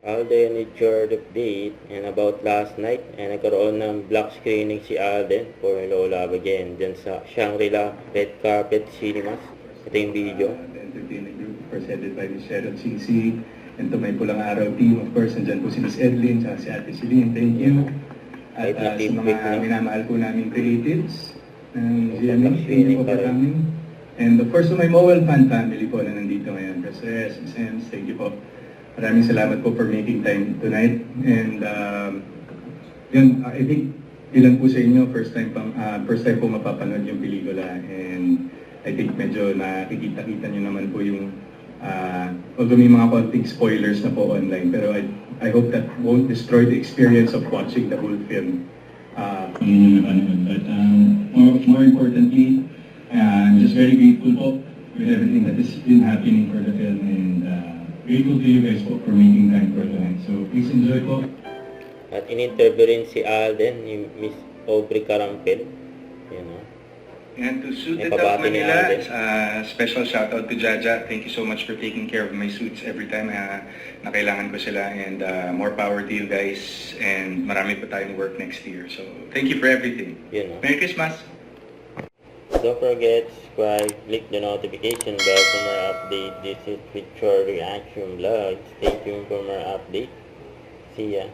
Alden with short update and about last night nagkaroon ng black screening si Alden for Lola Again dyan sa Shangri-La Red Carpet Cinemas. Ito yung video. The entertainment group presented by Ms. Cheryl Cici and to my Pulang Araw team, of course, nandyan po si Ms. Edlin at si Ate Celine. Thank you. At sa mga minamahal po namin creatives ng GMA, thank you po for coming. And of course, to my Mowell fan family po na nandito ngayon. Ms. Ems, thank you po. Maraming salamat po for making time tonight. And yun, I think ilan po sa inyo, first time po mapapanood yung pelikula. And I think medyo nakikita-kita nyo naman po yung, although may mga konting spoilers na po online, pero I hope that won't destroy the experience of watching the whole film. But more importantly, I'm just very grateful po with everything that has been happening for the film, and grateful to you guys po for making time for tonight. So please enjoy po. At in-interview rin si Alden, ni Miss Aubrey Carampel. You know. And to Suited Up Manila, special shout out to Jaja. Thank you so much for taking care of my suits every time na kailangan ko sila. And more power to you guys. And marami pa tayong work next year. So thank you for everything. You know. Merry Christmas! Don't forget to subscribe, click the notification bell for more update. This is with Short Reaction Vlog. Stay tuned for more update. See ya.